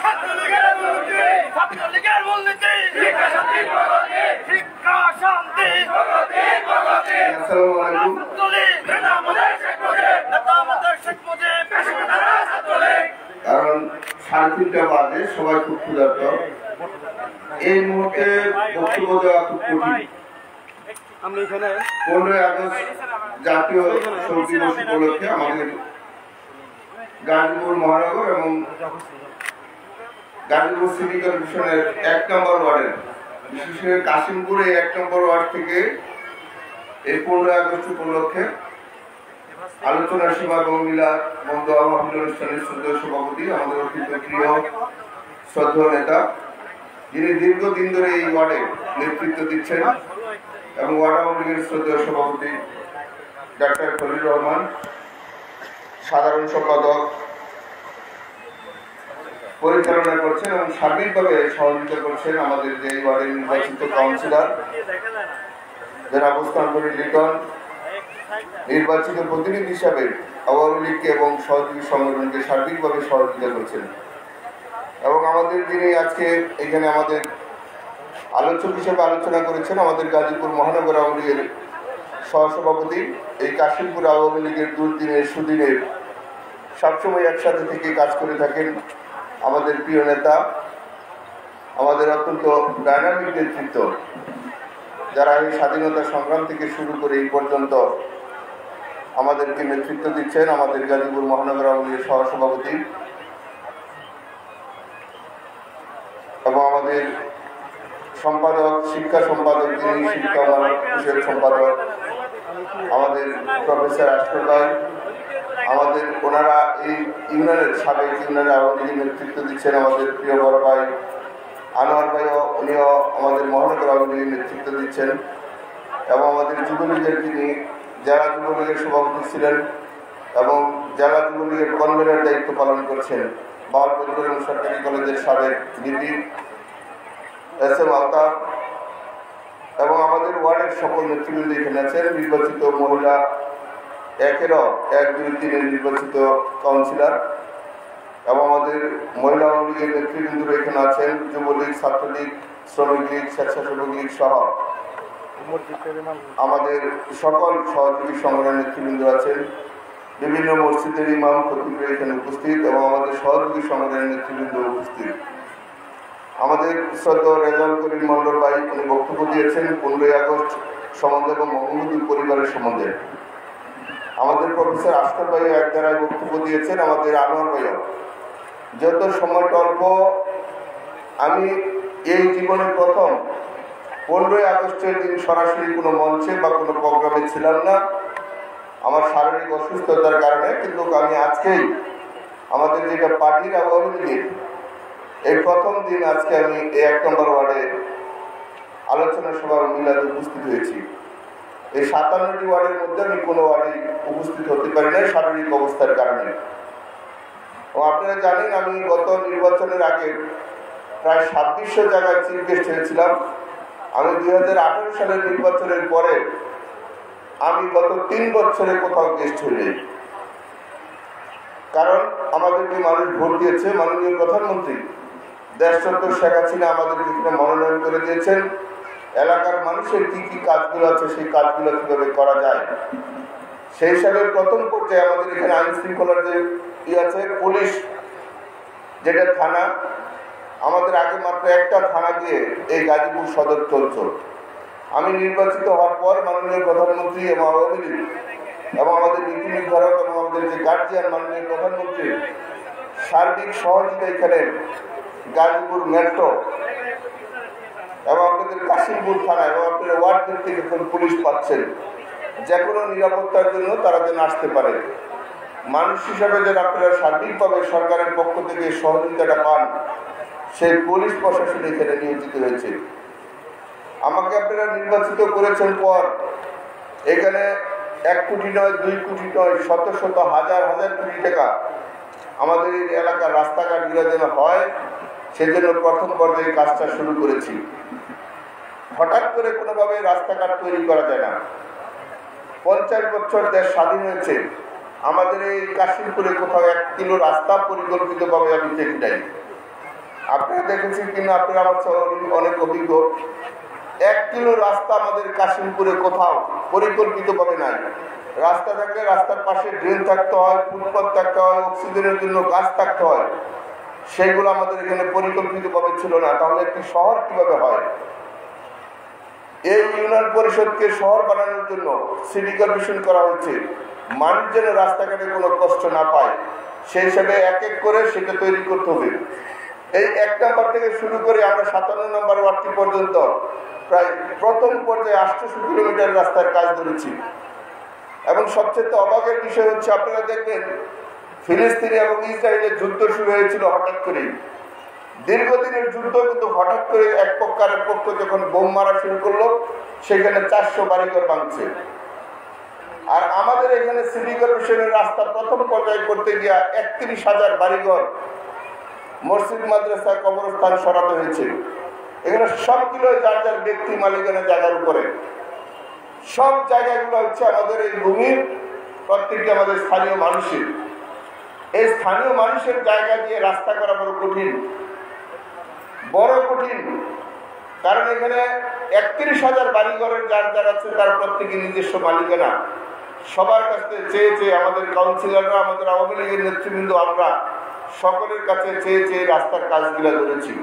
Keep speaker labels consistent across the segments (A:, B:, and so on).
A: ছাত্রলীগের মূলনীতি শিক্ষা শান্তি প্রগতি শিক্ষা শান্তি প্রগতি প্রগতি। আসসালামু আলাইকুম। নেতা আমাদের শেখ মুজিব, নেতা আমাদের শেখ মুজিব, পেশাদাররা ছাত্রলীগ। কারণ 3:30 বাজে, সবাই খুব ক্ষুধার্ত। এই মুহূর্তে বক্তব্য দেওয়া খুব কঠিন। 15 আগস্ট জাতীয় শোক দিবস উপলক্ষে আমাদের গাজীপুর মহানগর এবং গাজীপুর সিটি কর্পোরেশনের 1 নম্বর ওয়ার্ডের, বিশেষ করে কাশিমপুরে 1 নম্বর ওয়ার্ড থেকে এই 15 আগস্ট উপলক্ষে আলোচনা সভা এবং মিলাদ এবং দোয়া মাহফিল অনুষ্ঠানের শ্রদ্ধেয় সভাপতি, আমাদের অতীত প্রিয় শ্রদ্ধেয় নেতা, যিনি দীর্ঘদিন ধরে এই ওয়ার্ডে নেতৃত্ব দিচ্ছেন, এবং ওয়ার্ড আওয়ামী লীগের শ্রদ্ধেয় সভাপতি ডাক্তার খলিল রহমান, সাধারণ সম্পাদক পরিচালনা করছেন এবং সার্বিকভাবে সহযোগিতা করছেন আমাদের যে ওয়ার্ডের নির্বাচিত কাউন্সিলর যারা অবস্থান করে লিটন, নির্বাচিত প্রতিনিধি হিসাবে আওয়ামী লীগকে এবং সহযোগী সংগঠনকে সার্বিকভাবে সহযোগিতা করছেন, এবং আমাদের যিনি আজকে এখানে আমাদের আলোচক হিসেবে আলোচনা করেছেন আমাদের গাজীপুর মহানগর আওয়ামী লীগের সহসভাপতি, এই কাশিমপুর আওয়ামী লীগের দুর্দিনের সুদিনের সবসময় একসাথে থেকে কাজ করে থাকেন আমাদের প্রিয় নেতা, আমাদের অত্যন্ত ডাইনামিক নেতৃত্ব, যারা এই স্বাধীনতা সংগ্রাম থেকে শুরু করে এই পর্যন্ত আমাদেরকে নেতৃত্ব দিচ্ছেন, আমাদের গাজীপুর মহানগর আওয়ামী লীগের সহসভাপতি এবং আমাদের সম্পাদক, শিক্ষা সম্পাদক, যিনি শিক্ষা বিষয়ক সম্পাদক আমাদের প্রফেসর আশফাক ভাই, আমাদের ওনারা এই ইউনিয়নের সাবেক ইউনিয়নের আওয়ামী লীগের নেতৃত্ব দিচ্ছেন, আমাদের প্রিয় বড় ভাই আনোয়ার ভাইও, উনিও আমাদের মহানগর আওয়ামী লীগের নেতৃত্ব দিচ্ছেন, এবং আমাদের যুবলীগের যিনি জেলা যুবলীগের সভাপতি ছিলেন এবং জেলা যুবলীগের কনভেনার দায়িত্ব পালন করছেন বাওয়ালপুর সরকারি কলেজের সাবেক ডিপি SM আলতাফ, এবং আমাদের ওয়ার্ডের সকল নেতৃবৃন্দ এখানে আছেন, নির্বাচিত মহিলা 1 2 3 নির্বাচিত কাউন্সিলর, এবং আমাদের মহিলা আওয়ামী লীগের নেতৃবৃন্দ এখানে আছেন, যুবলীগ, ছাত্রলীগ, শ্রমিক লীগ, স্বেচ্ছাসেবক লীগ সহ আমাদের সকল সহযোগী সংগঠনের নেতৃবৃন্দ আছেন, বিভিন্ন মসজিদের ইমাম খতিবরা এখানে উপস্থিত, এবং আমাদের সহযোগী সংগঠনের নেতৃবৃন্দ উপস্থিত। আমাদের শ্রদ্ধেয় রেজাউল করিম মন্ডল ভাই, উনি বক্তব্য দিয়েছেন 15 আগস্ট সম্বন্ধে এবং বঙ্গবন্ধু পরিবারের সম্বন্ধে। আমাদের প্রফেসর আশফাক ভাই এক ধারায় বক্তব্য দিয়েছেন, আমাদের আনোয়ার ভাইও। যত সময়টা অল্প, আমি এই জীবনের প্রথম 15 আগস্টের দিন সরাসরি কোনো মঞ্চে বা কোনো প্রোগ্রামে ছিলাম না আমার শারীরিক অসুস্থতার কারণে, কিন্তু আমি আজকেই আমাদের যেটা পার্টির আওয়ামী লীগের এই প্রথম দিন আজকে আমি এই 1 নম্বর ওয়ার্ডে আলোচনা সভা মিলাদে উপস্থিত হয়েছি। এই 57টি ওয়ার্ডের মধ্যে আমি কোনো ওয়ার্ডে উপস্থিত হতে পারি না শারীরিক অবস্থার কারণে। ও আপনারা জানেন, আমি গত নির্বাচনের আগে প্রায় 2600 জায়গায় চিফ গেস্ট হয়েছিলাম। আমি 2018 সালের নির্বাচনের পরে আমি গত 3 বছরে কোথাও গেস্ট হইনি, কারণ আমাদেরকে মানুষ ভোট দিয়েছে। মাননীয় প্রধানমন্ত্রী দেশরত্ন শেখ হাসিনা আমাদের এখানে মনোনয়ন করে দিয়েছেন। এলাকার মানুষের কি কি কাজগুলো আছে সেই কাজগুলো কিভাবে করা যায়, সেই হিসাবে প্রথম পর্যায়ে আমাদের এখানে আইন শৃঙ্খলার যে আছে, পুলিশ যেটা থানা, আমাদের আগে মাত্র একটা থানা দিয়ে এই গাজীপুর সদর চলছে। আমি নির্বাচিত হওয়ার পর মাননীয় প্রধানমন্ত্রী এবং আওয়ামী লীগ এবং আমাদের নীতি নির্ধারক এবং আমাদের যে গার্জিয়ান মাননীয় প্রধানমন্ত্রীর সার্বিক সহযোগিতা এখানে গাজীপুর মেট্রো এবং আপনাদের কাশিমপুর থানা এবং আপনাদের ওয়ার্ড থেকে যখন পুলিশ পাচ্ছেন, যে কোনো নিরাপত্তার জন্য তারা যেন আসতে পারে। মানুষ হিসাবে যেন আপনারা সার্বিকভাবে সরকারের পক্ষ থেকে সহযোগিতাটা পান, সেই পুলিশ প্রশাসন এখানে নিয়োজিত হয়েছে। আমাকে আপনারা নির্বাচিত করেছেন পর এখানে 1 কোটি নয়, 2 কোটি নয়, শত শত হাজার হাজার কোটি টাকা আমাদের এই এলাকার রাস্তাঘাটগুলো যেন হয়, সেজন্য প্রথম পর্যায়ে কাজটা শুরু করেছি। হঠাৎ করে কোনোভাবে রাস্তাঘাট তৈরি করা যায় না। 50 বছর দেশ স্বাধীন হয়েছে, আমাদের এই কাশিমপুরে কোথাও 1 কিলো রাস্তা পরিকল্পিতভাবে আমি দেখি নাই। আপনারা দেখেছেন কিনা, আপনারা আমার অনেক অভিজ্ঞ। 1 কিলো রাস্তা আমাদের কাশিমপুরে কোথাও পরিকল্পিতভাবে নাই। রাস্তা থাকলে রাস্তার পাশে ড্রেন থাকতে হয়, ফুটপাথ থাকতে হয়, অক্সিজেনের জন্য গাছ থাকতে হয়। সেগুলো আমাদের এখানে পরিকল্পিতভাবে ছিল না। তাহলে একটি শহর কিভাবে হয়? এই ইউনিয়ন পরিষদকে শহর বানানোর জন্য সিটি কর্পোরেশন করা হয়েছে। মানুষ যেন রাস্তাঘাটে কোনো কষ্ট না পায়, সেই হিসাবে এক এক করে সেটা তৈরি করতে হবে। এই 1 নম্বর থেকে শুরু করে আমরা 57 নম্বর ওয়ার্ডটি পর্যন্ত প্রায় প্রথম পর্যায়ে 800 কিলোমিটার রাস্তার কাজ ধরেছি। এবং সবচেয়ে অবাকের বিষয় হচ্ছে, আপনারা দেখবেন ফিলিস্তিনি এবং ইসরায়েলের যুদ্ধ শুরু হয়েছিল হঠাৎ করে। দীর্ঘদিনের যুদ্ধ, কিন্তু হঠাৎ করে এক পক্ষ আরেক পক্ষ যখন বোম মারা শুরু করলো, সেখানে 400 বাড়িঘর ভাঙছে। আর আমাদের এখানে সিটি কর্পোরেশনের রাস্তা প্রথম পর্যায়ে করতে গিয়া 31,000 বাড়িঘর, মসজিদ, মাদ্রাসা, কবরস্থান সরাতে হয়েছে। এখানে সবগুলো যার যার ব্যক্তি মালিকানা জায়গার উপরে। সব জায়গাগুলো হচ্ছে আমাদের এই ভূমির, প্রত্যেকটি আমাদের স্থানীয় মানুষের। এই স্থানীয় মানুষের জায়গা দিয়ে রাস্তা করা বড় কঠিন, বড় কঠিন। কারণ এখানে 31,000 বাড়িঘরের যার যার আছে, তার প্রত্যেকে নিজস্ব মালিকানা। সবার কাছে চেয়ে চেয়ে আমাদের কাউন্সিলররা, আমাদের আওয়ামী লীগের নেতৃবৃন্দ, আমরা সকলের কাছে চেয়ে চেয়ে রাস্তার কাজগুলো ধরেছি।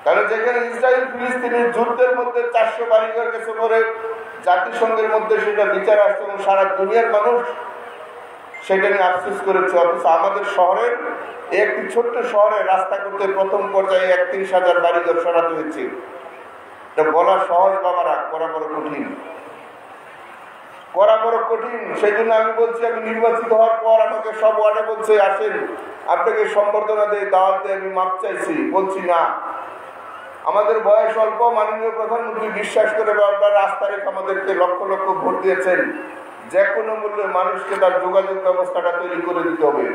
A: কারণ যেখানে ইসরায়েল ফিলিস্তিনের যুদ্ধের মধ্যে 400 বাড়িঘর গেছে করে জাতিসংঘের মধ্যে সেটা বিচার আসছে এবং সারা দুনিয়ার মানুষ সেটা নিয়ে আফসোস করেছে। অথচ আমাদের শহরের একটি ছোট্ট শহরে রাস্তা করতে প্রথম পর্যায়ে 31,000 বাড়িঘর সরাতে হয়েছে। এটা বলা সহজ, বাবারা, করা বড় কঠিন, করা বড় কঠিন। সেই জন্য আমি বলছি, আমি নির্বাচিত হওয়ার পর আমাকে সব ওয়ার্ডে বলছে, আসেন আপনাকে সম্বর্ধনা দিয়ে, দাওয়াত দিয়ে আমি মাপ চাইছি। বলছি না, আমাদের বয়স অল্প, মাননীয় প্রধানমন্ত্রী বিশ্বাস করে বারবার রাস্তা রেখে আমাদেরকে লক্ষ লক্ষ ভোট দিয়েছেন। যে কোনো মূল্যে মানুষকে তার যোগাযোগ ব্যবস্থাটা তৈরি করে দিতে হবে।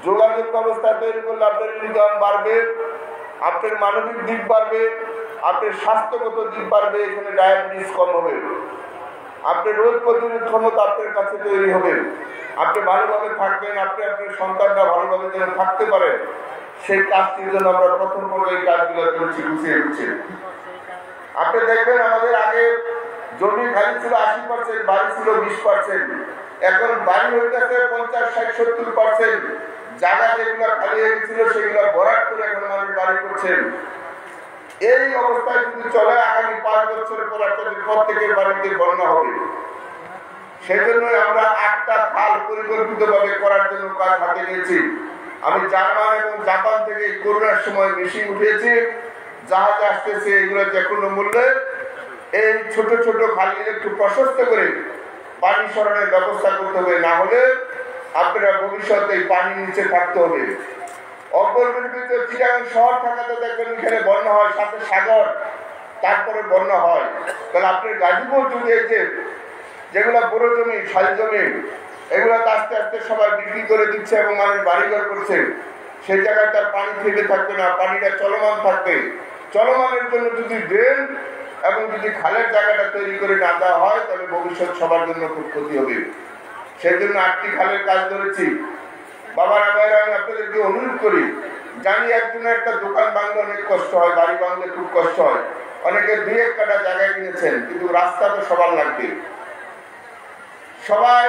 A: যোগাযোগ ব্যবস্থা তৈরি করলে আপনার ইনকাম বাড়বে, আপনার মানবিক দিক বাড়বে, আপনার স্বাস্থ্যগত দিক বাড়বে, এখানে ডায়াবেটিস কম হবে, আপনার রোগ প্রতিরোধ ক্ষমতা আপনার কাছে তৈরি হবে, আপনি ভালোভাবে থাকবেন, আপনি আপনার সন্তানরা ভালোভাবে যেন থাকতে পারেন। সেই কাজটির জন্য আমরা প্রথম পর্যায়ে এই কাজগুলো করছি, গুছিয়ে গুছিয়ে। আপনি দেখবেন আমাদের আগে জমি খালি ছিল 80%, বাড়ি ছিল 20%। এখন বাড়ি হয়ে গেছে 50, 60, 70%। জায়গা যেগুলো খালি হয়ে গেছিল সেগুলো ভরাট করে এখন মানুষ বাড়ি করছেন। এই অবস্থায় যদি চলে, আগামী 5 বছরের পর আপনাদের প্রত্যেকের বাড়িতে বন্যা হবে। সেজন্য আমরা 8টা খাল পরিকল্পিতভাবে করার জন্য কাজ হাতে নিয়েছি। আমি জার্মান এবং জাপান থেকে করোনার সময় মেশিন উঠিয়েছি, জাহাজ আসতেছে, এগুলো যে কোনো মূল্যে এই ছোট ছোট খালগুলো একটু প্রশস্ত করে পানি সরানোর ব্যবস্থা করতে হবে। না হলে আপনারা ভবিষ্যতে পানি নিচে থাকতে হবে। অপরিকল্পিত চিটাগাং শহর থাকাতে দেখবেন এখানে বন্যা হয়, সাথে সাগর, তারপরে বন্যা হয়। তাহলে আপনার গাজীপুর যদি এই যেগুলো বড় জমি, শাল জমি, এগুলো আস্তে আস্তে সবাই বিক্রি করে দিচ্ছে এবং মানুষ বাড়িঘর করছে, সেই জায়গায় তার পানি থেকে থাকবে না, পানিটা চলমান থাকবে। চলমানের জন্য যদি ড্রেন এবং যদি খালের জায়গাটা তৈরি করে না দেওয়া হয়, তাহলে ভবিষ্যৎ সবার জন্য খুব ক্ষতি হবে। সেই জন্য 8টি খালের কাজ ধরেছি। বাবার ভাইরা, আমি আপনাদেরকে অনুরোধ করি, জানি একজনের একটা দোকান ভাঙলে অনেক কষ্ট হয়, বাড়ি ভাঙলে খুব কষ্ট হয়, অনেকে 2-1 কাঠা জায়গা কিনেছেন, কিন্তু রাস্তা তো সবার লাগবে। সবাই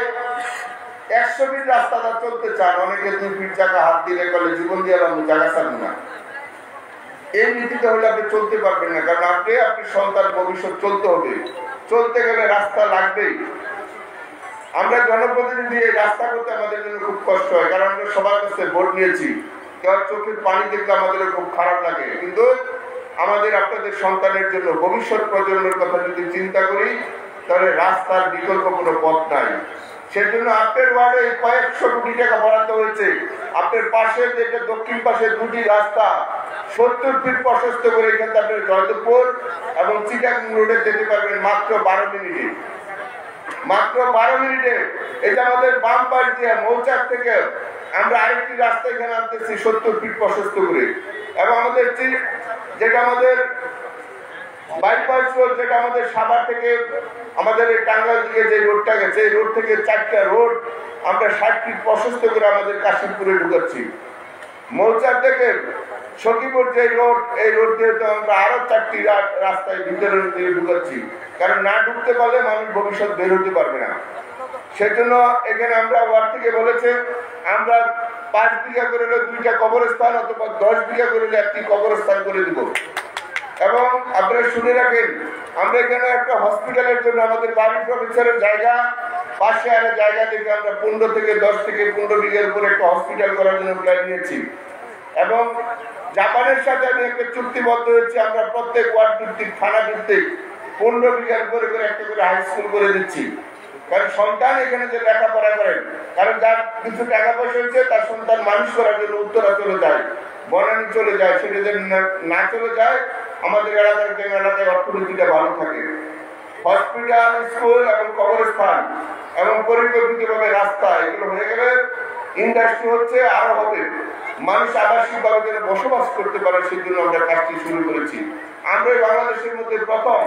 A: 100 ফিট রাস্তাটা চলতে চান, অনেকে 2 ফিট জায়গা হাত দিলে বলে জীবন দিয়ে আমি জায়গা চান না। এই নীতিতে হলে আপনি চলতে পারবেন না, কারণ আপনি সন্তান ভবিষ্যৎ চলতে হবে। চলতে গেলে রাস্তা লাগবেই। আমরা জনপ্রতিনিধি, এই রাস্তা করতে আমাদের জন্য খুব কষ্ট হয়, কারণ আমরা সবার কাছে ভোট নিয়েছি। কেউ চোখের পানি দেখলে আমাদের খুব খারাপ লাগে, কিন্তু আমাদের আপনাদের সন্তানের জন্য, ভবিষ্যৎ প্রজন্মের কথা যদি চিন্তা করি, তাহলে রাস্তার বিকল্প কোনো পথ নাই। সেজন্য আপনার ওয়ার্ডে কয়েকশো কোটি টাকা বরাদ্দ হয়েছে। আপনার পাশের যেটা দক্ষিণ পাশে 2টি রাস্তা 70 ফিট প্রশস্ত করে এখান থেকে আপনার জয়দেবপুর এবং চিটাগাং রোডে যেতে পারবেন মাত্র 12 মিনিটে। মাত্র 12 মিনিটে। এটা আমাদের বাম পাশ দিয়ে মৌচাক থেকে আমরা আরেকটি রাস্তা এখানে আনতেছি 70 ফিট প্রশস্ত করে। এবং আমাদের যেটা আমাদের বাইপাস রোড, যেটা আমাদের সাভার থেকে আমাদের এই টাঙ্গাইল দিকে যে রোডটা গেছে, এই রোড থেকে 4টা রোড আমরা 60 ফিট প্রশস্ত করে আমাদের কাশিমপুরে ঢুকাচ্ছি। মৌচার থেকে সখীপুর যে রোড, এই রোড দিয়ে তো আমরা আরো 4টি রাস্তায় ভিতরে দিয়ে ঢুকাচ্ছি, কারণ না ঢুকতে পারলে মানুষ ভবিষ্যৎ বের হতে পারবে না। সেজন্য এখানে আমরা ওয়ার্ড থেকে বলেছে আমরা 5 বিঘা করে 2টা কবরস্থান অথবা 10 বিঘা করে 1টি কবরস্থান করে দিব। এবং আপনারা শুনে রাখেন, আমরা এখানে একটা হসপিটালের জন্য আমাদের বাড়ি প্রফেসরের জায়গা পাশে আর জায়গা থেকে আমরা 15 থেকে 10 থেকে 15 বিঘার উপরে একটা হসপিটাল করার জন্য প্ল্যান নিয়েছি। এবং জাপানের সাথে আমি একটা চুক্তিবদ্ধ হয়েছি, আমরা প্রত্যেক ওয়ার্ড ভিত্তিক থানা ভিত্তিক 15 বিঘার উপরে করে একটা করে হাই স্কুল করে দিচ্ছি। কারণ সন্তান এখানে যে লেখাপড়া করেন, কারণ যার কিছু টাকা পয়সা হচ্ছে তার সন্তান মানুষ করার জন্য উত্তরা চলে যায়, বনানী চলে যায়, সেটা যেন না চলে যায়, আমাদের এলাকার যে এলাকায় অর্থনীতিটা ভালো থাকে। হসপিটাল, স্কুল এবং কবরস্থান এবং পরিকল্পিতভাবে রাস্তা এগুলো হয়ে গেলে ইন্ডাস্ট্রি হচ্ছে আরো হবে, মানুষ আবাসিকভাবে যেন বসবাস করতে পারে, সেই জন্য আমরা কাজটি শুরু করেছি। আমরা বাংলাদেশের মধ্যে প্রথম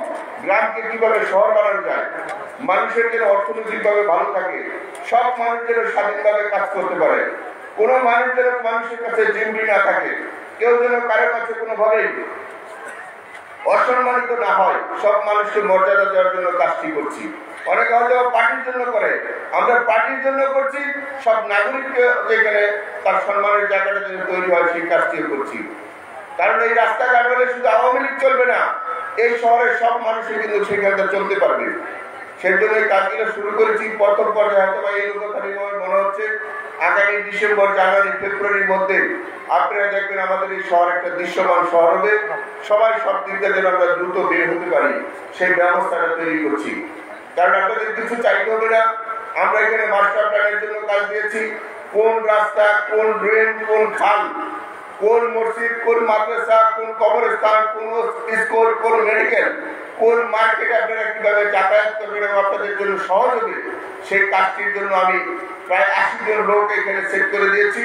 A: গ্রামকে কিভাবে শহর বানানো যায়, মানুষের যেন অর্থনৈতিকভাবে ভালো থাকে, সব মানুষ যেন স্বাধীনভাবে কাজ করতে পারে, কোনো মানুষ যেন মানুষের কাছে জিম্মি না থাকে, কেউ যেন কারো কাছে কোনোভাবেই অসম্মানিত না হয়, সব মানুষকে মর্যাদা দেওয়ার জন্য কাজটি করছি। অনেকে হয়তো পার্টির জন্য করে, আমরা পার্টির জন্য করছি, সব নাগরিককে যেখানে তার সম্মানের জায়গাটা যেন তৈরি হয় সেই কাজটিও করছি। কারণ এই রাস্তাঘাট হলে শুধু আওয়ামী লীগ চলবে না, এই শহরের সব মানুষই কিন্তু সেখানে চলতে পারবে। সেই জন্য এই কাজগুলো শুরু করেছি। প্রথম পর্যায়ে হয়তো বা এই মনে হচ্ছে আগামী ডিসেম্বর, জানুয়ারি, ফেব্রুয়ারির মধ্যে আপনারা দেখবেন আমাদের এই শহর একটা দৃশ্যমান শহর হবে, সবাই সব দিক থেকে যেন আমরা দ্রুত বের হতে পারি সেই ব্যবস্থাটা তৈরি করছি। কারণ আপনাদের কিছু চাইতে হবে না, আমরা এখানে মাস্টার প্ল্যানের জন্য কাজ দিয়েছি, কোন রাস্তা, কোন ড্রেন, কোন খাল, কোন মসজিদ, কোন মাদ্রাসা, কোন কবরস্থান, কোন স্কুল, কোন মেডিকেল, কোন মার্কেট আপনারা কিভাবে যাতায়াত করবেন এবং আপনাদের জন্য সহজ হবে, সেই কাজটির জন্য আমি প্রায় 80 জন লোক এখানে সেট করে দিয়েছি।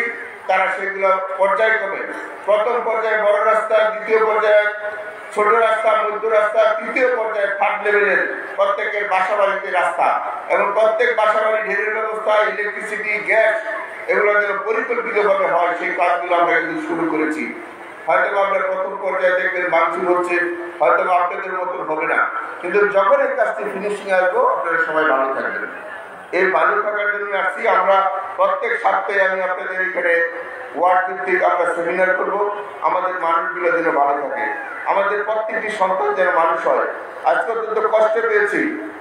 A: তারা সেগুলো পর্যায়ক্রমে প্রথম পর্যায়ে বড় রাস্তা, দ্বিতীয় পর্যায়ে ছোট রাস্তা, মধ্য রাস্তা, তৃতীয় পর্যায়ে থার্ড লেভেলের প্রত্যেকের বাসা বাড়িতে রাস্তা এবং প্রত্যেক বাসা বাড়ি ড্রেনের ব্যবস্থা, ইলেকট্রিসিটি, গ্যাস এগুলো যেন পরিকল্পিতভাবে হয় সেই কাজগুলো আমরা কিন্তু শুরু করেছি। হয়তো আমরা প্রথম পর্যায়ে দেখবেন ভাঙচুর হচ্ছে, হয়তো আপনাদের মতন হবে না, কিন্তু যখন এই কাজটি ফিনিশিং আসবো আপনারা সবাই ভালো থাকবেন। এই ভালো থাকার জন্য আসছি। আমরা প্রত্যেক সপ্তাহে আমি আপনাদের এখানে ওয়ার্ড ভিত্তিক আমরা সেমিনার করব, আমাদের মানুষগুলো যেন ভালো থাকে, আমাদের প্রত্যেকটি সন্তান যেন মানুষ হয়। আজকে অত্যন্ত কষ্ট পেয়েছি,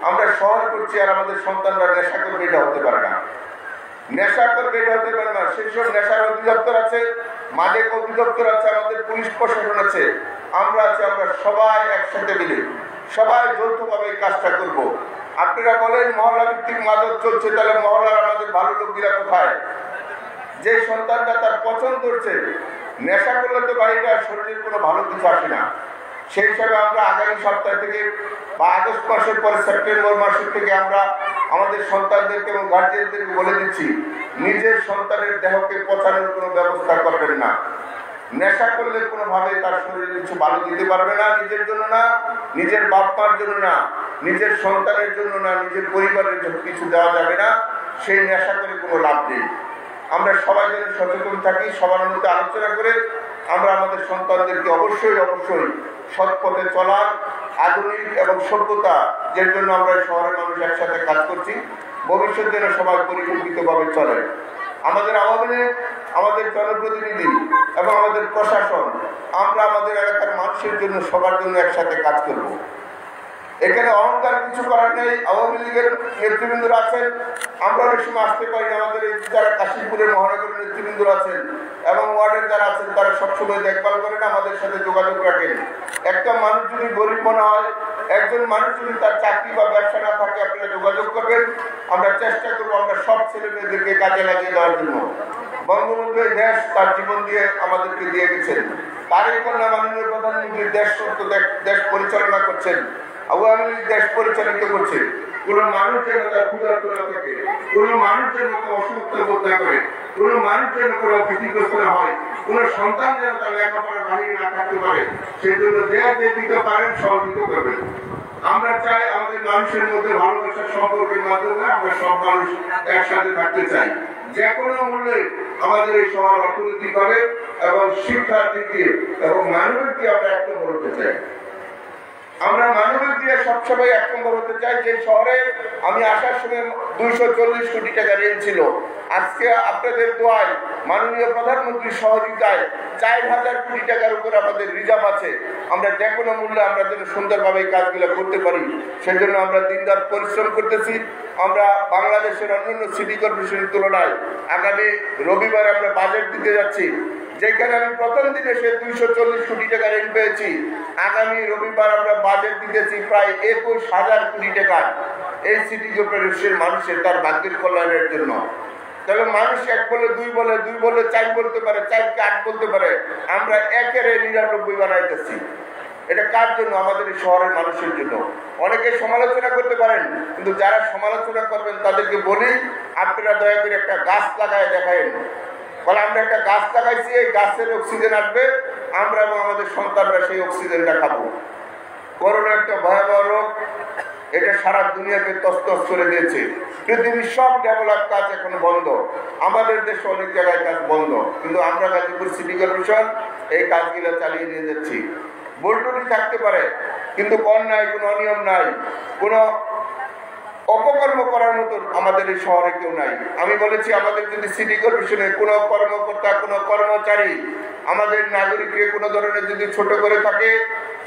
A: আমরা শহর করছি আর আমাদের সন্তানরা নেশা করবে, এটা হতে পারে না, নেশা করবে এটা হতে পারে না। সেই সব নেশার অধিদপ্তর আছে, মাদক অধিদপ্তর আছে, আমাদের পুলিশ প্রশাসন আছে, আমরা আছি, আমরা সবাই একসাথে মিলে সবাই যৌথভাবে এই কাজটা করব। আপনারা বলেন মহল্লা ভিত্তিক মাদক চলছে, তাহলে মহল্লার আমাদের ভালো লোকগুলা কোথায়? যে সন্তানটা তার পছন্দ করছে, নেশা করলে তো বাড়িটা শরীরের কোনো ভালো কিছু আসে না। সেই হিসাবে আমরা আগামী সপ্তাহ থেকে বা আগস্ট মাসের পরে সেপ্টেম্বর মাসের থেকে আমরা আমাদের সন্তানদেরকে এবং গার্জিয়ানদেরকে বলে দিচ্ছি, নিজের সন্তানের দেহকে পচানোর কোনো ব্যবস্থা করবেন না। নেশা করলে কোনোভাবে তার শরীরে কিছু ভালো দিতে পারবে না, নিজের জন্য না, নিজের বাপ মার জন্য না, নিজের সন্তানের জন্য না, নিজের পরিবারের জন্য কিছু দেওয়া যাবে না। সেই নেশা করে কোনো লাভ নেই। আমরা সবাই যেন সচেতন থাকি, সবার মধ্যে আলোচনা করে আমরা আমাদের সন্তানদেরকে অবশ্যই সৎ পথে চলার, আধুনিক এবং সভ্যতা, যে জন্য আমরা শহরের মানুষ একসাথে কাজ করছি, ভবিষ্যৎ যেন সবাই পরিকল্পিতভাবে চলে। আমাদের আওয়ামী লীগ, আমাদের জনপ্রতিনিধি এবং আমাদের প্রশাসন, আমরা আমাদের এলাকার মানুষের জন্য, সবার জন্য একসাথে কাজ করব। এখানে অহংকার কিছু করার নেই। আওয়ামী লীগের নেতৃবৃন্দরা আছেন, আমরা অনেক সময় আসতে পারি না, আমাদের এই যারা কাশিমপুরের মহানগরের নেতৃবৃন্দরা আছেন এবং ওয়ার্ডের যারা আছেন, তারা সবসময় দেখভাল করেন, আমাদের সাথে যোগাযোগ রাখেন। একটা মানুষ যদি গরিব মনে হয়, একজন মানুষ যদি তার চাকরি বা ব্যবসা না থাকে, আপনারা যোগাযোগ করবেন, আমরা চেষ্টা করবো আমরা সব ছেলে মেয়েদেরকে কাজে লাগিয়ে দেওয়ার জন্য। বঙ্গবন্ধু দেশ তার জীবন দিয়ে আমাদেরকে দিয়ে গেছেন, তারই কন্যা মাননীয় প্রধানমন্ত্রী দেশ পরিচালনা করছেন, আওয়ামী লীগ দেশ পরিচালিত করছে। কোন মানুষ যেন তার ক্ষুধার্ত না থাকে, কোন মানুষ যেন অসুস্থ বোধ না করে, কোন মানুষ যেন কোনো ক্ষতিগ্রস্ত না হয়, কোন সন্তান যেন তার লেখাপড়ার বাহিনী না থাকতে পারে, সেই জন্য যে দিতে পারেন সহযোগিতা করবেন। আমরা চাই আমাদের মানুষের মধ্যে ভালোবাসার সম্পর্কের মাধ্যমে আমরা সব মানুষ একসাথে থাকতে চাই। যে কোনো মূল্যে আমাদের এই শহর অর্থনীতি করে এবং শিক্ষার দিক দিয়ে এবং মানবিক দিয়ে আমরা 1 নম্বর হতে চাই। আমরা মানবিক দিয়ে সবসময় 1 নম্বর হতে চাই। যে শহরে আমি আসার সময় 240 কোটি টাকা ঋণ ছিল, আজকে আপনাদের দোয়ায় মাননীয় প্রধানমন্ত্রীর সহযোগিতায় 4000 কোটি টাকার উপর আমাদের রিজার্ভ আছে। আমরা যে কোনো মূল্যে আমরা যেন সুন্দরভাবে এই কাজগুলো করতে পারি, সেজন্য আমরা দিনরাত পরিশ্রম করতেছি। আমরা বাংলাদেশের অন্যান্য সিটি কর্পোরেশনের তুলনায় আগামী রবিবার আমরা বাজেট দিতে যাচ্ছি, যেখানে আমি প্রথম দিন এসে 240 কোটি টাকা ঋণ পেয়েছি। আগামী রবিবার আমরা বাজেট দিতেছি প্রায় 21,000 কোটি টাকা এই সিটি কর্পোরেশনের মানুষের তার ভাগ্যের কল্যাণের জন্য। তবে মানুষ 1 বলে 2 বলে, 2 বলে 4 বলতে পারে, 4কে 8 বলতে পারে, আমরা 1-এর 99 বানাইতেছি। এটা কার জন্য? আমাদের এই শহরের মানুষের জন্য। অনেকে সমালোচনা করতে পারেন, কিন্তু যারা সমালোচনা করবেন তাদেরকে বলি, আপনারা দয়া করে একটা গাছ লাগায় দেখায়েন। বলে আমরা একটা গাছ লাগাইছি, এই গাছের অক্সিজেন আসবে, আমরা এবং আমাদের সন্তানরা সেই অক্সিজেনটা খাবো। করোনা একটা ভয়াবহ রোগ, এটা সারা দুনিয়াকে তছনছ করে দিয়েছে। পৃথিবীর সব ডেভেলপ কাজ এখন বন্ধ, আমাদের দেশে অনেক জায়গায় কাজ বন্ধ, কিন্তু আমরা গাজীপুর সিটি কর্পোরেশন এই কাজগুলো চালিয়ে নিয়ে যাচ্ছি। ভুল-ত্রুটি থাকতে পারে, কিন্তু অন্যায় কোনো অনিয়ম নাই, কোনো অপকর্ম করার মতো আমাদের এই শহরে কেউ নাই। আমি বলেছি, আমাদের যদি সিটি কর্পোরেশনের কোনো কর্মকর্তা, কোনো কর্মচারী আমাদের নাগরিককে কোনো ধরনের যদি ছোট করে থাকে,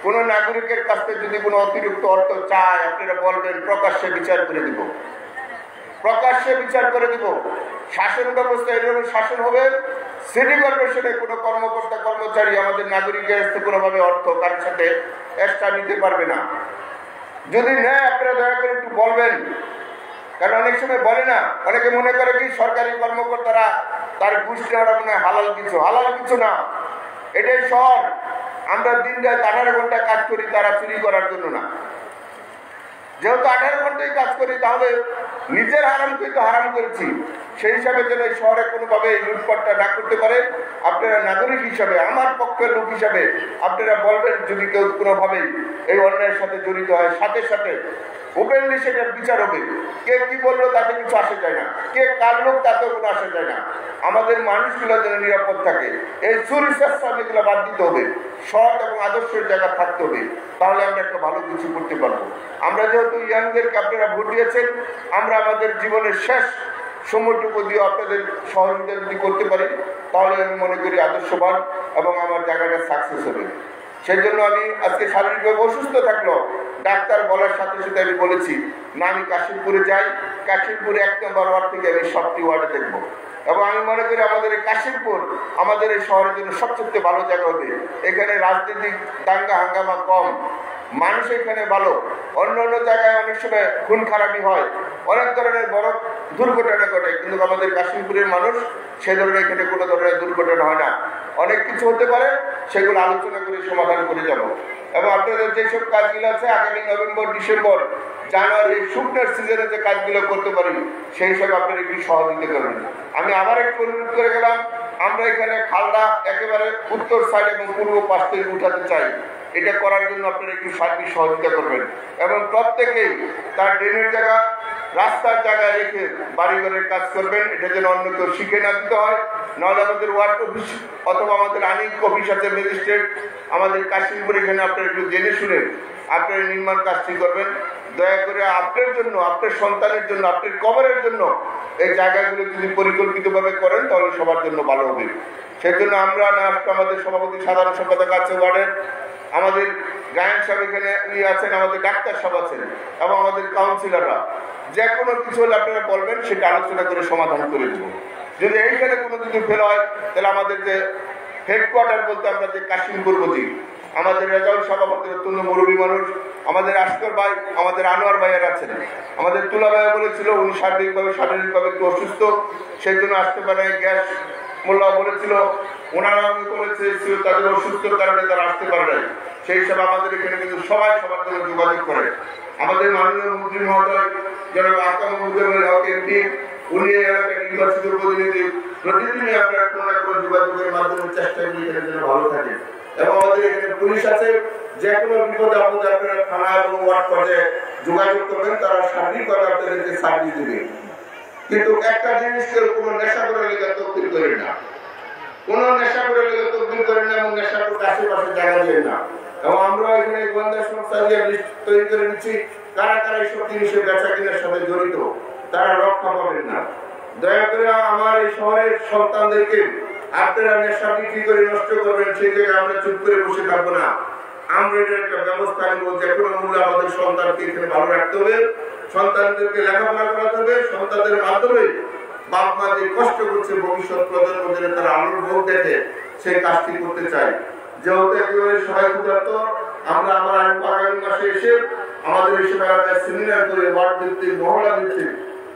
A: কোনো নাগরিকের কাছ থেকে যদি কোনো অতিরিক্ত অর্থ চায়, আপনারা বলবেন, প্রকাশ্যে বিচার করে দিব, প্রকাশ্যে বিচার করে দিব। শাসন ব্যবস্থা এভাবে শাসন হবে। সিটি কর্পোরেশনের কোনো কর্মকর্তা কর্মচারী আমাদের নাগরিকের কাছ থেকে কোনোভাবে অর্থ কার সাথে এক্সট্রা নিতে পারবে না। যদি নেয় আপনারা দয়া করে একটু বলবেন, কারণ অনেক সময় বলে না, অনেকে মনে করে কি সরকারি কর্মকর্তারা তার ঘুষ নেওয়াটা মনে হয় হালাল কিছু। হালাল কিছু না, এটাই শহর। আমরা দিন রাত 18 ঘন্টা কাজ করি, তারা চুরি করার জন্য না। যেহেতু 18 ঘন্টায় কাজ করি, তাহলে নিজের হারামকেই তো হারাম করেছি। সেই হিসাবে যেন এই শহরে কোনোভাবে এই লুটপাটটা না করতে পারে, আপনারা নাগরিক হিসাবে, আমার পক্ষের লোক হিসাবে আপনারা বলবেন, যদি কেউ কোনোভাবেই এই অন্যায়ের সাথে জড়িত হয়, সাথে সাথে ওপেনলি সেটার বিচার হবে। কে কি বললো তাতে কিছু আসে যায় না, কে কার লোক তাতেও কোনো আসে যায় না। আমাদের মানুষগুলো যেন নিরাপদ থাকে, এই চুরি চেষ্টা এগুলো বাদ দিতে হবে, সৎ এবং আদর্শের জায়গা থাকতে হবে, তাহলে আমরা একটা ভালো কিছু করতে পারবো। আমরা যেহেতু ইয়াংদেরকে আপনারা ভোট দিয়েছেন, আমরা আমাদের জীবনের শেষ সময়টুকু দিয়ে আপনাদের সহযোগিতা যদি করতে পারি, তাহলে আমি মনে করি আদর্শবান এবং আমার জায়গাটা সাকসেস হবে। সেই জন্য আমি আজকে শারীরিকভাবে অসুস্থ থাকলো, ডাক্তার বলার সাথে সাথে আমি বলেছি না, আমি কাশিমপুরে যাই, কাশিমপুরে 1 নম্বর ওয়ার্ড থেকে আমি সবটি ওয়ার্ডে দেখবো। এবং আমি মনে করি আমাদের এই কাশিমপুর আমাদের এই শহরের জন্য সবচেয়ে ভালো জায়গা হবে। এখানে রাজনৈতিক দাঙ্গা হাঙ্গামা কম, মানুষ এখানে ভালো। অন্য অন্য জায়গায় অনেক সময় খুন খারাপি হয়, অনেক ধরনের বড় দুর্ঘটনা ঘটে, কিন্তু আমাদের কাশিমপুরের মানুষ সে ধরনের এখানে কোনো ধরনের দুর্ঘটনা হয় না। অনেক কিছু হতে পারে, সেগুলো আলোচনা করে সমাধান করে যাব। এবং আপনাদের যেসব কাজগুলো আছে আগামী নভেম্বর, ডিসেম্বর, জানুয়ারি শুকনার সিজনে যে কাজগুলো করতে পারি, সেই হিসাবে আপনারা একটু সহযোগিতা করবেন। আমি আবার একটু অনুরোধ করে গেলাম, আমরা এখানে খালটা একেবারে উত্তর সাইড এবং পূর্ব পাশ থেকে উঠাতে চাই। এটা করার জন্য আপনারা একটু সার্বিক সহযোগিতা করবেন এবং প্রত্যেকেই তার ড্রেনের জায়গা, রাস্তার জায়গায় রেখে বাড়িঘরের কাজ করবেন। এটা যেন অন্য কেউ শিখে না দিতে হয়। নাহলে আমাদের ওয়ার্ড অফিস অথবা আমাদের আইন অফিস আছে, ম্যাজিস্ট্রেট, আমাদের কাশিমপুর, এখানে আপনারা একটু জেনে শুনে আপনারা নির্মাণ কাজটি করবেন। দয়া করে আপনার জন্য, আপনার সন্তানের জন্য, আপনার কবরের জন্য এই জায়গাগুলো যদি পরিকল্পিতভাবে করেন, তাহলে সবার জন্য ভালো হবে। সেই জন্য আমরা না, আমাদের সভাপতি, সাধারণ সম্পাদক আছে ওয়ার্ডের, আমাদের গায়ন সাহেব এখানে আছেন, আমাদের ডাক্তার সাহেব আছেন এবং আমাদের কাউন্সিলররা, যে কোনো কিছু হলে আপনারা বলবেন, সেটা আলোচনা করে সমাধান করে দেবো। যদি এইখানে কোনো কিছু ফেল হয়, তাহলে আমাদের যে হেডকোয়ার্টার বলতে আমরা যে কাশিমপুর বলি, আমাদের রেজাউল সাহেব আমাদের অত্যন্ত মুরব্বী মানুষ, আমাদের আশকর ভাই, আমাদের আনোয়ার ভাইয়ার আছেন, আমাদের তুলা ভাইয়া বলেছিল উনি শারীরিকভাবে একটু অসুস্থ, সেই জন্য আসতে পারে। গ্যাস মোল্লা বলেছিল ওনারা বলেছে তাদের অসুস্থতার কারণে তারা আসতে পারে নাই। সেই হিসাবে আমাদের এখানে কিন্তু সবাই সবার জন্য যোগাযোগ করে। আমাদের মাননীয় মন্ত্রী মহোদয় জনাব আকাম মুজাম্মেল হক এমপি, উনি এলাকার নির্বাচিত প্রতিনিধি, প্রতিদিনই আমরা কোনো না কোনো যোগাযোগের মাধ্যমে চেষ্টা করি এখানে যেন ভালো থাকে। এবং আমাদের এখানে পুলিশ আছে, যে কোনো বিপদে আপদে আপনারা থানা এবং ওয়ার্ড পর্যায়ে যোগাযোগ করবেন, তারা শারীরিকভাবে আপনাদেরকে সার্ভিস দেবে। কিন্তু একটা জিনিস কেউ কোনো নেশা করে লেগে তৈরি করে না। কোন নেশা করে লেগে তকদির করেন না এবং নেশা করতে আশেপাশে জায়গা দিয়ে না। এবং আমরা এখানে গোয়েন্দা সংস্থা দিয়ে লিস্ট তৈরি করে নিচ্ছি কারা কারা এইসব জিনিসের বেচা কেনার সাথে জড়িত, তারা রক্ষা পাবেন না। দয়া করে আমার এই শহরের সন্তানদেরকে আপনারা নেশা বিক্রি করে নষ্ট করবেন সেই জায়গায় আমরা চুপ করে বসে থাকবো না। আমরা এটার একটা ব্যবস্থা নিব, যে কোনো মূল্যে আমাদের সন্তানকে এখানে ভালো রাখতে হবে, সন্তানদেরকে লেখাপড়া করাতে হবে, সন্তানদের মাধ্যমে বাপ মা যে কষ্ট করছে ভবিষ্যৎ প্রজন্মদের তারা আলোর ভোগ দেখে সেই কাজটি করতে চাই। যেহেতু একেবারে সবাই ক্ষুধার্ত, আমরা আমার আগামী মাসে এসে আমাদের এইসব এলাকায় সেমিনার করে ওয়ার্ড ভিত্তিক মহল্লা ভিত্তিক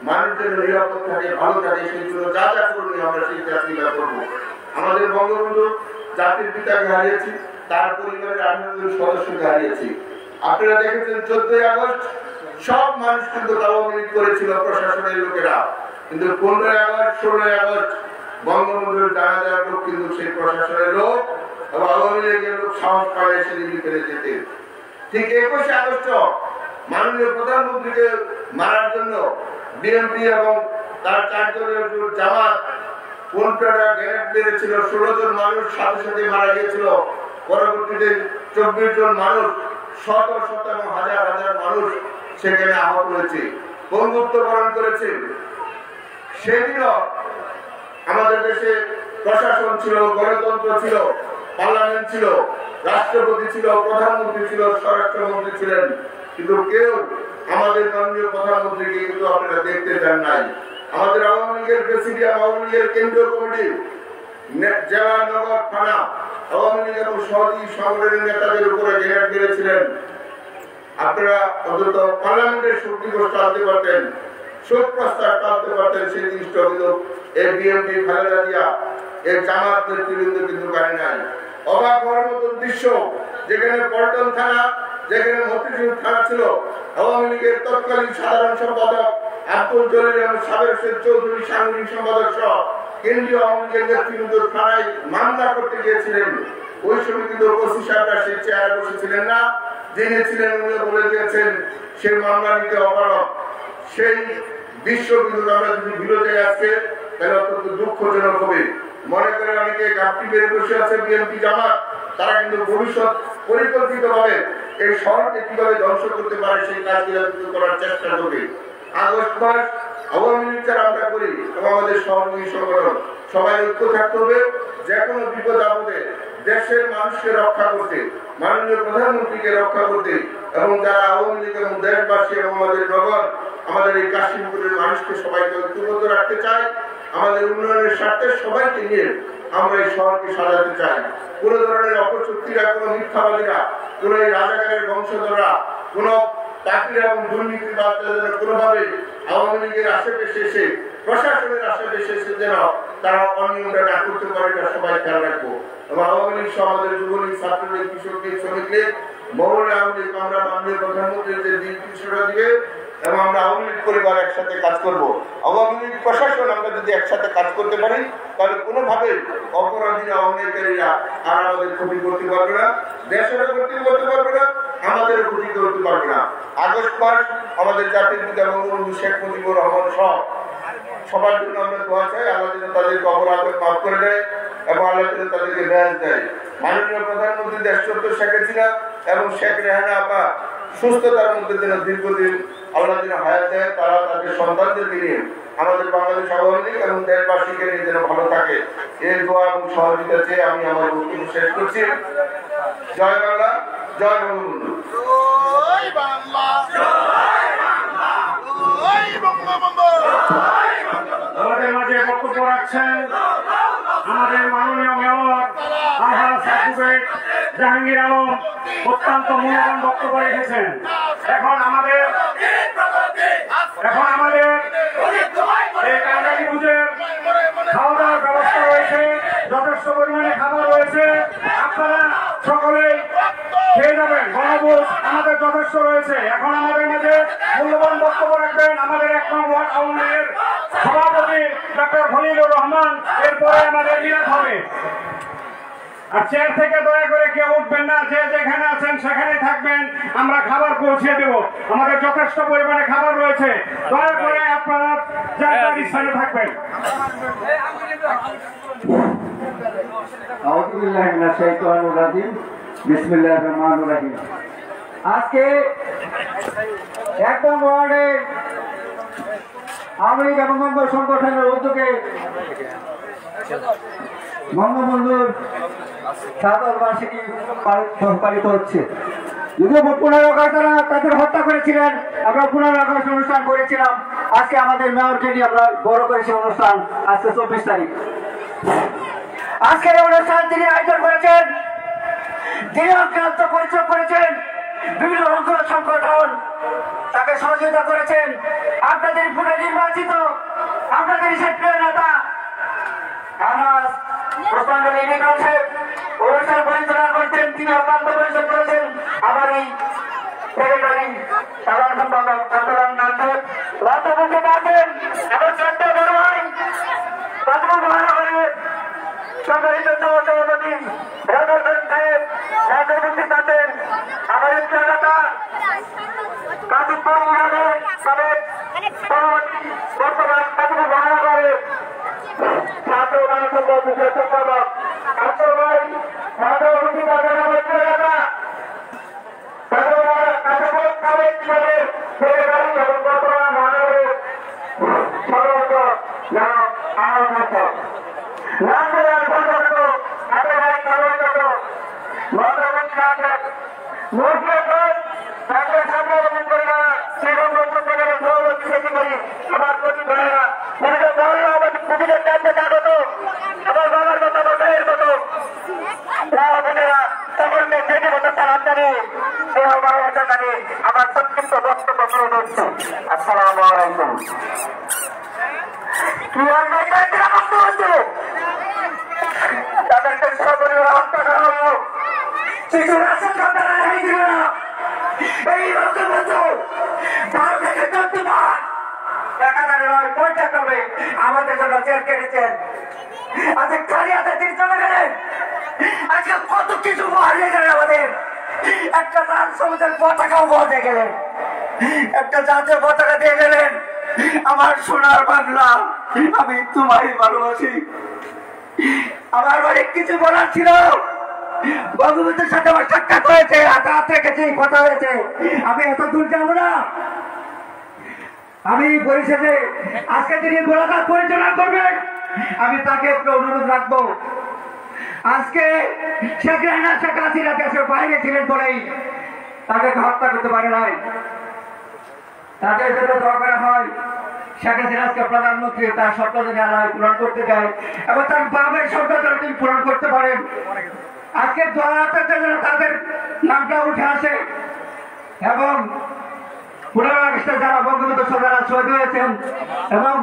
A: মানুষ যেন নিরাপদ থাকে, ভালো থাকে, সেই জন্য যা যা করুন আমরা সেই চাকরিটা করবো। আমাদের বঙ্গবন্ধু জাতির পিতাকে হারিয়েছি, তার পরিবারের 18 জন সদস্যকে হারিয়েছি। আপনারা দেখেছেন 14ই আগস্ট সব মানুষ কিন্তু আওয়ামী লীগ করেছিল প্রশাসনের লোকেরা, কিন্তু 15ই আগস্ট 16ই আগস্ট বঙ্গবন্ধুর জানা যাওয়ার লোক কিন্তু সেই প্রশাসনের লোক এবং আওয়ামী লীগের লোক সাহস পায় এসে দিল্লি ফেলে যেতে। ঠিক 21শে আগস্ট মাননীয় প্রধানমন্ত্রীকে মারার জন্য বিএনপি এবং তার 4 দলের জামাত 15টা গ্রেনেড মেরেছিল, 16 জন মানুষ সাথে সাথে মারা গিয়েছিল। পরবর্তীতে 24 জন মানুষ, শত শত এবং হাজার হাজার মানুষ সেখানে আহত হয়েছে, বন্ধুত্ব বরণ করেছে। সেদিনও আমাদের দেশে প্রশাসন ছিল, গণতন্ত্র ছিল, পার্লামেন্ট ছিল, রাষ্ট্রপতি ছিল, প্রধানমন্ত্রী ছিল, স্বরাষ্ট্রমন্ত্রী ছিলেন, কিন্তু কেউ আমাদের মাননীয় প্রধানমন্ত্রীকে কিন্তু আপনারা দেখতে চান নাই। আমাদের আওয়ামী লীগের প্রেসিডিয়াম, আওয়ামী লীগের কেন্দ্রীয় কমিটি, জেলা, নগর, থানা আওয়ামী লীগ এবং সহযোগী সংগঠনের নেতাদের উপরে গ্রেনেড মেরেছিলেন। আপনারা অন্তত পার্লামেন্টের শক্তি গোষ্ঠী টানতে পারতেন, শোক প্রস্তাব টানতে পারতেন, সেই জিনিসটা কিন্তু এই বিএনপি খালেদা জিয়া এর জামাত নেতৃবৃন্দ কিন্তু পারে নাই। অবাক হওয়ার মতো দৃশ্য, যেখানে পল্টন থানা, যেখানে মতিঝিল থানা ছিল, আওয়ামী লীগের তৎকালীন সাধারণ সম্পাদক আব্দুল জলিল এবং সাবেক চৌধুরী সাংগঠনিক সম্পাদক সহ কেন্দ্রীয় আওয়ামী লীগের নেতৃবৃন্দ থানায় মামলা করতে গিয়েছিলেন। ওই সময় কিন্তু ওসি সাহেবরা সেই চেয়ারে বসেছিলেন না, যিনি ছিলেন উনি বলে দিয়েছেন সেই মামলা নিতে অপারগ। সেই দৃশ্য কিন্তু আমরা যদি ভুলে যাই আজকে, তাহলে অত্যন্ত দুঃখজনক হবে। মনে করে অনেকে ঘাপটি বেড়ে বসে আছে বিএনপি জামাত, তারা কিন্তু ভবিষ্যৎ পরিকল্পিত ভাবে এই শহরকে কিভাবে ধ্বংস করতে পারে সেই কাজগুলো কিন্তু করার চেষ্টা করবে। আগস্ট মাস আওয়ামী লীগ যারা আমরা করি এবং আমাদের সহযোগী সংগঠন সবাই ঐক্য থাকতে হবে, যে কোনো বিপদ আপদে দেশের মানুষকে রক্ষা করতে, মাননীয় প্রধানমন্ত্রীকে রক্ষা করতে, এবং যারা আওয়ামী লীগ এবং দেশবাসী এবং আমাদের নগর, আমাদের এই কাশিমপুরের মানুষকে সবাইকে ঐক্যবদ্ধ রাখতে চাই। আমাদের উন্নয়নের স্বার্থে সবাইকে নিয়ে আমরা এই শহরকে সাজাতে চাই। কোন ধরনের অপশক্তিরা, কোন মিথ্যাবাদীরা, কোন এই রাজাকারের বংশধররা, কোন চাকরি এবং দুর্নীতিবাদরা যেন কোনোভাবে আওয়ামী লীগের আশেপাশে এসে, প্রশাসনের আশেপাশে এসে যেন তারা অনিয়মটা না করতে পারে, এটা সবাই খেয়াল রাখবো। এবং আওয়ামী লীগ সহ আমাদের যুবলীগ, ছাত্রলীগ, কৃষক লীগ, শ্রমিক লীগ, মহলে আওয়ামী লীগ, আমরা মাননীয় প্রধানমন্ত্রীর যে দিন কিছুটা দিবে এবং আমরা আওয়ামী লীগ পরিবার একসাথে কাজ করব। আওয়ামী লীগ প্রশাসন আমরা যদি একসাথে কাজ করতে পারি, তাহলে কোনোভাবে অপরাধীরা, অন্যায়কারীরা আর আমাদের ক্ষতি করতে পারবে না, দেশেরও ক্ষতি করতে পারবে না, আমাদেরও ক্ষতি করতে পারবে না। আগস্ট মাস আমাদের জাতির পিতা বঙ্গবন্ধু শেখ মুজিবুর রহমান সহ সবার জন্য আমরা দোয়া চাই, আল্লাহ যেন তাদেরকে অপরাধ মাফ করে দেয় এবং আল্লাহ যেন তাদেরকে ন্যায় দেয়। মাননীয় প্রধানমন্ত্রী দেশরত্ন শেখ হাসিনা এবং শেখ রেহানা আপা সুস্থতার মধ্যে যেন দীর্ঘদিন আল্লাহ যেন হায়াত দেয়, তারা তাদের সন্তানদেরকে নিয়ে আমাদের বাংলাদেশ আওয়ামী লীগ এবং দেশবাসীকে নিয়ে যেন ভালো থাকে, এই দোয়া এবং সহযোগিতা চেয়ে আমি আমার বক্তব্য শেষ করছি। জয় বাংলা, জয় বঙ্গবন্ধু।
B: আমাদের মাঝে বক্তব্য রাখছেন আমাদের মাননীয় মেয়র আলহাজ অ্যাডভোকেট জাহাঙ্গীর আলম, অত্যন্ত মূল্যবান বক্তব্য রেখেছেন। এখন আমাদের এই কাঙ্গালি পুজোর খাওয়া দাওয়ার ব্যবস্থা রয়েছে, যথেষ্ট পরিমাণে খাবার রয়েছে, আপনারা সকলেই খেয়ে যাবেন। বনভোজ আমাদের যথেষ্ট রয়েছে। এখন আমাদের মাঝে মূল্যবান বক্তব্য রাখবেন আমাদের 1 নং ওয়ার্ড আওয়ামী লীগের সভাপতি ডক্টর খলিলুর রহমান। এরপরে আমাদের মিলাদ হবে। আর চেয়ার থেকে দয়া করে কেউ উঠবেন না, যে যেখানে আছেন সেখানে থাকবেন, আমরা খাবার পৌঁছে দেব। আমাদের যথেষ্ট পরিমাণে খাবার রয়েছে, দয়া করে আপনারা যার যার স্থানে থাকবেন।
C: আউযুবিল্লাহি মিনাশ শাইতানির রাজিম। বিসমিল্লাহির রহমানির রহিম। আজকে একদম ওয়ার্ডে আওয়ামী লীগ এবং অঙ্গ সংগঠনের উদ্যোগে বঙ্গবন্ধুর সাদর বার্ষিকী পালিত হচ্ছে। যদিও 15 আগস্ট তাদের হত্যা করেছিলেন, আমরা 15 আগস্ট অনুষ্ঠান করেছিলাম। আজকে আমাদের মেয়রকে নিয়ে আমরা বড় করেছি অনুষ্ঠান, আজকে 24 তারিখ। আজকে এই অনুষ্ঠান তিনি আয়োজন করেছেন, তিনি অক্লান্ত পরিশ্রম করেছেন, বিভিন্ন অঙ্গ সংগঠন তাকে সহযোগিতা করেছেন। আপনাদের পুরো নির্বাচিত, আপনাদের সে প্রিয় নেতা ওসমান গনি ইলিয়াস সাহেব অনুষ্ঠান পরিচালনা করছেন, তিনি অক্লান্ত পরিশ্রম করেছেন। আমার এই সেক্রেটারি সাধারণ সম্পাদক আন্দোলন নামদেব রাষ্ট্রপতি আছেন এবং শ্রদ্ধা বড় ভাই প্রাথমিক মহানগরের সরকারি সভাপতি রাজল সাহেব রাষ্ট্রপতি আছেন। আমার প্রিয় নেতা কাশিমপুর বিভাগের সাবেক সভাপতি বর্তমান প্রাথমিক মহানগরের ছাত্র গণসংঘ বিষয় সম্পাদক আশর ভাই রাষ্ট্রপতি নেতা আমার সংক্ষিপ্ত বক্তব্য শুরু করছি। আসসালামু আলাইকুম। কি তাদেরকে সপরিবার হত্যা করা হলো, শিশু রাষ্ট্র সন্তান হয়েছিল না। এই বঙ্গবন্ধু ভারতের তত্ত্ববাদ পরিত্যাগ করবে আমাদের জন্য জেল কেটেছেন। আজকে খালি হাতে তিনি চলে গেলেন। আজকে কত কিছু হারিয়ে গেলেন আমাদের। একটা লাল সবুজের পতাকাও বলতে গেলেন, একটা জাতীয় পতাকা দিয়ে গেলেন। আমার সোনার বাংলা, আমি তোমায় ভালোবাসি। আমার অনেক কিছু বলার ছিল। বঙ্গবন্ধুর সাথে আমার সাক্ষাৎ হয়েছে, হাত রেখেছি, কথা হয়েছে। আমি এত দূর যাবো না। আমি পরিষদে আজকে তিনি গোলাঘাট পরিচালনা করবেন, আমি তাকে একটু অনুরোধ রাখবো। আজকে শেখ হাসিনা দেশের বাইরে ছিলেন বলেই তাদেরকে হত্যা করতে পারে নাই। তাদের জন্য দোয়া করা হয় শেখ হাসিনাকে প্রধানমন্ত্রী তার স্বপ্ন যদি আল্লাহ পূরণ করতে দেয় এবং তার বাবার স্বপ্ন তিনি পূরণ করতে পারেন। আজকে দোয়াতে যেন তাদের নামটা উঠে আসে এবং 15 আগস্টে যারা বঙ্গবন্ধু সরকার শহীদ হয়েছেন এবং